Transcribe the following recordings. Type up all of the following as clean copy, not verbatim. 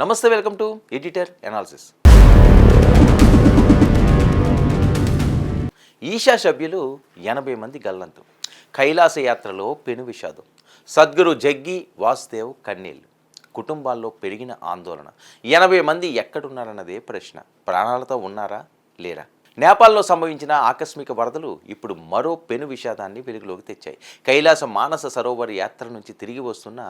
నమస్తే, welcome to editor analysis. Isha సభ్యులు 80 మంది గల్లంతు. కైలాస యాత్రలో పెను విషాదం. సద్గురు జగ్గి వాసుదేవ్ కన్నీళ్లు. కుటుంబాల్లో పెరిగిన ఆందోళన. 80 మంది ఎక్కడున్నారన్నదే ప్రశ్న. ప్రాణాలతో ఉన్నారా లేరా? నేపాల్లో సంభవించిన ఆకస్మిక వరదలు ఇప్పుడు మరో పెను విషాదాన్ని వెలుగులోకి తెచ్చాయి. కైలాస మానస సరోవర్ యాత్ర నుంచి తిరిగి వస్తున్న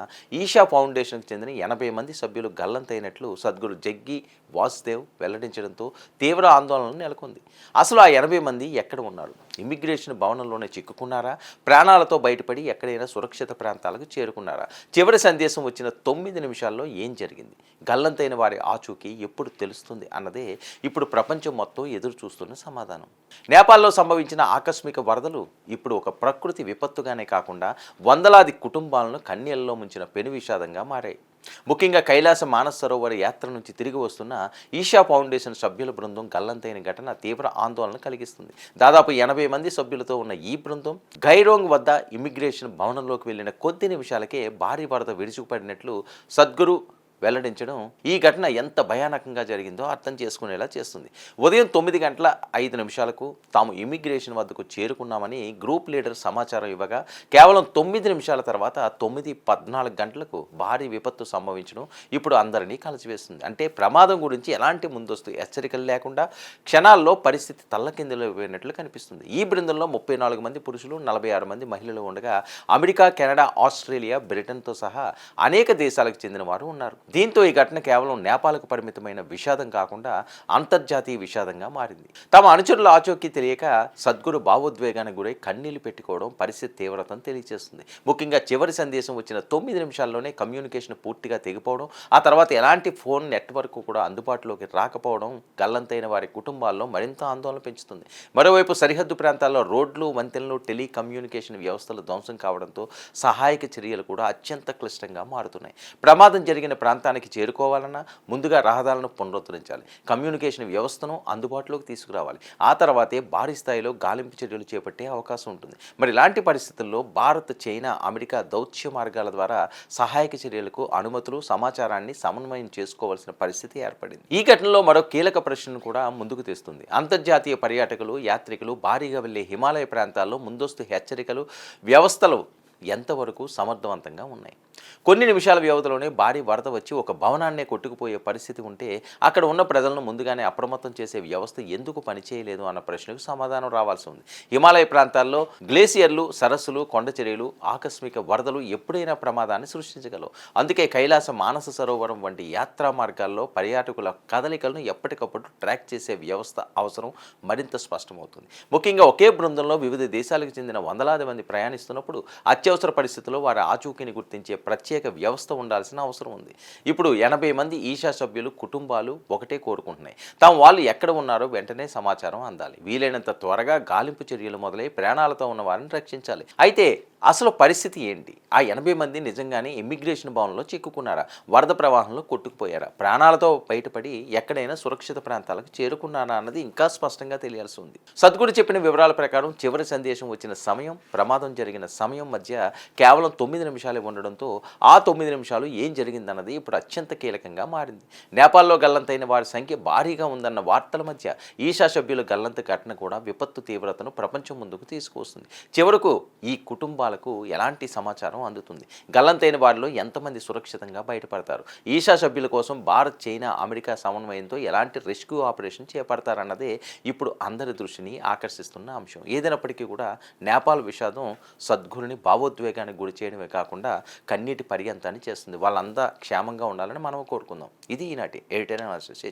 ఈషా ఫౌండేషన్కి చెందిన 80 మంది సభ్యులు గల్లంతైనట్లు సద్గురు జగ్గి వాసుదేవ్ వెల్లడించడంతో తీవ్ర ఆందోళన నెలకొంది. అసలు ఆ 80 మంది ఎక్కడ ఉన్నారు? ఇమిగ్రేషన్ భవనంలోనే చిక్కుకున్నారా? ప్రాణాలతో బయటపడి ఎక్కడైనా సురక్షిత ప్రాంతాలకు చేరుకున్నారా? చివరి సందేశం వచ్చిన 9 నిమిషాల్లో ఏం జరిగింది? గల్లంతైన వారి ఆచూకీ ఎప్పుడు తెలుస్తుంది అన్నదే ఇప్పుడు ప్రపంచం మొత్తం ఎదురు చూస్తున్న సమాధానం. నేపాల్లో సంభవించిన ఆకస్మిక వరదలు ఇప్పుడు ఒక ప్రకృతి విపత్తుగానే కాకుండా వందలాది కుటుంబాలను కన్నీళ్లలో ముంచిన పెను విషాదంగా మారాయి. ముఖ్యంగా కైలాస మానస సరోవర్ యాత్ర నుంచి తిరిగి వస్తున్న ఈషా ఫౌండేషన్ సభ్యుల బృందం గల్లంతైన ఘటన తీవ్ర ఆందోళన కలిగిస్తుంది. దాదాపు 80 మంది సభ్యులతో ఉన్న ఈ బృందం గైరోంగ్ వద్ద ఇమిగ్రేషన్ భవనంలోకి వెళ్లిన కొద్ది నిమిషాలకే భారీ వరద విరుచుకుపడినట్లు సద్గురు వెల్లడించడం ఈ ఘటన ఎంత భయానకంగా జరిగిందో అర్థం చేసుకునేలా చేస్తుంది. ఉదయం 9:05 తాము ఇమిగ్రేషన్ వద్దకు చేరుకున్నామని గ్రూప్ లీడర్ సమాచారం ఇవ్వగా కేవలం 9 నిమిషాల తర్వాత 9:14 భారీ విపత్తు సంభవించడం ఇప్పుడు అందరినీ కలిసివేస్తుంది. అంటే ప్రమాదం గురించి ఎలాంటి ముందస్తు హెచ్చరికలు లేకుండా క్షణాల్లో పరిస్థితి తల్లకిందులైపోయినట్లు కనిపిస్తుంది. ఈ బృందంలో 34 మంది పురుషులు, 46 మంది మహిళలు ఉండగా అమెరికా, కెనడా, ఆస్ట్రేలియా, బ్రిటన్తో సహా అనేక దేశాలకు చెందిన వారు ఉన్నారు. దీంతో ఈ ఘటన కేవలం నేపాల్కు పరిమితమైన విషాదం కాకుండా అంతర్జాతీయ విషాదంగా మారింది. తమ అనుచరుల ఆచూకీ తెలియక సద్గురు భావోద్వేగానికి గురై కన్నీళ్లు పెట్టుకోవడం పరిస్థితి తీవ్రతను తెలియజేస్తుంది. ముఖ్యంగా చివరి సందేశం వచ్చిన 9 నిమిషాల్లోనే కమ్యూనికేషన్ పూర్తిగా తెగిపోవడం, ఆ తర్వాత ఎలాంటి ఫోన్ నెట్వర్క్ కూడా అందుబాటులోకి రాకపోవడం గల్లంతైన వారి కుటుంబాల్లో మరింత ఆందోళన పెంచుతుంది. మరోవైపు సరిహద్దు ప్రాంతాల్లో రోడ్లు, వంతెనలు, టెలికమ్యూనికేషన్ వ్యవస్థలు ధ్వంసం కావడంతో సహాయక చర్యలు కూడా అత్యంత క్లిష్టంగా మారుతున్నాయి. ప్రమాదం జరిగిన ప్రాంతానికి చేరుకోవాలన్నా ముందుగా రహదారులను పునరుద్ధరించాలి, కమ్యూనికేషన్ వ్యవస్థను అందుబాటులోకి తీసుకురావాలి. ఆ తర్వాతే భారీ స్థాయిలో గాలింపు చర్యలు చేపట్టే అవకాశం ఉంటుంది. మరి ఇలాంటి పరిస్థితుల్లో భారత్, చైనా, అమెరికా దౌత్య మార్గాల ద్వారా సహాయక చర్యలకు అనుమతులు, సమాచారాన్ని సమన్వయం చేసుకోవాల్సిన పరిస్థితి ఏర్పడింది. ఈ ఘటనలో మరో కీలక ప్రశ్నను కూడా ముందుకు తెస్తుంది. అంతర్జాతీయ పర్యాటకులు, యాత్రికులు భారీగా వెళ్లే హిమాలయ ప్రాంతాల్లో ముందస్తు హెచ్చరికలు వ్యవస్థలు ఎంతవరకు సమర్థవంతంగా ఉన్నాయి? కొన్ని నిమిషాల వ్యవధిలోనే భారీ వరద వచ్చి ఒక భవనాన్నే కొట్టుకుపోయే పరిస్థితి ఉంటే అక్కడ ఉన్న ప్రజలను ముందుగానే అప్రమత్తం చేసే వ్యవస్థ ఎందుకు పనిచేయలేదు అన్న ప్రశ్నకు సమాధానం రావాల్సి ఉంది. హిమాలయ ప్రాంతాల్లో గ్లేసియర్లు, సరస్సులు, కొండ చర్యలు, ఆకస్మిక వరదలు ఎప్పుడైనా ప్రమాదాన్ని సృష్టించగలవు. అందుకే కైలాస మానస సరోవరం వంటి యాత్రా మార్గాల్లో పర్యాటకుల కదలికలను ఎప్పటికప్పుడు ట్రాక్ చేసే వ్యవస్థ అవసరం మరింత స్పష్టమవుతుంది. ముఖ్యంగా ఒకే బృందంలో వివిధ దేశాలకు చెందిన వందలాది మంది ప్రయాణిస్తున్నప్పుడు అత్యవసర పరిస్థితుల్లో వారి ఆచూకీని గుర్తించే ప్రత్యేక వ్యవస్థ ఉండాల్సిన అవసరం ఉంది. ఇప్పుడు 80 మంది ఈషా సభ్యులు కుటుంబాలు ఒకటే కోరుకుంటున్నాయి. తాము వాళ్ళు ఎక్కడ ఉన్నారో వెంటనే సమాచారం అందాలి. వీలైనంత త్వరగా గాలింపు చర్యలు మొదలై ప్రాణాలతో ఉన్న వారిని రక్షించాలి. అయితే అసలు పరిస్థితి ఏంటి? ఆ 80 మంది నిజంగానే ఇమ్మిగ్రేషన్ భవనంలో చిక్కుకున్నారా? వరద ప్రవాహంలో కొట్టుకుపోయారా? ప్రాణాలతో బయటపడి ఎక్కడైనా సురక్షిత ప్రాంతాలకు చేరుకున్నారా అన్నది ఇంకా స్పష్టంగా తెలియాల్సి ఉంది. సద్గురు చెప్పిన వివరాల ప్రకారం చివరి సందేశం వచ్చిన సమయం, ప్రమాదం జరిగిన సమయం మధ్య కేవలం 9 నిమిషాలే ఉండడంతో ఆ 9 నిమిషాలు ఏం జరిగిందన్నది ఇప్పుడు అత్యంత కీలకంగా మారింది. నేపాల్లో గల్లంతైన వారి సంఖ్య భారీగా ఉందన్న వార్తల మధ్య ఈషా సభ్యుల గల్లంత ఘటన కూడా విపత్తు తీవ్రతను ప్రపంచం ముందుకు తీసుకువస్తుంది. చివరకు ఈ కుటుంబాలకు ఎలాంటి సమాచారం అందుతుంది? గల్లంతైన వారిలో ఎంతమంది సురక్షితంగా బయటపడతారు? ఈషా సభ్యుల కోసం భారత్, చైనా, అమెరికా సమన్వయంతో ఎలాంటి రెస్క్యూ ఆపరేషన్ చేపడతారన్నదే ఇప్పుడు అందరి దృష్టిని ఆకర్షిస్తున్న అంశం. ఏదైనప్పటికీ కూడా నేపాల్ విషాదం సద్గురుని భావోద్వేగానికి గురి చేయడమే కాకుండా కన్నీటి పర్యంతాన్ని చేస్తుంది. వాళ్ళంతా క్షేమంగా ఉండాలని మనం కోరుకుందాం. ఇది ఈనాటి ఎడిటర్ అనాలిసిస్.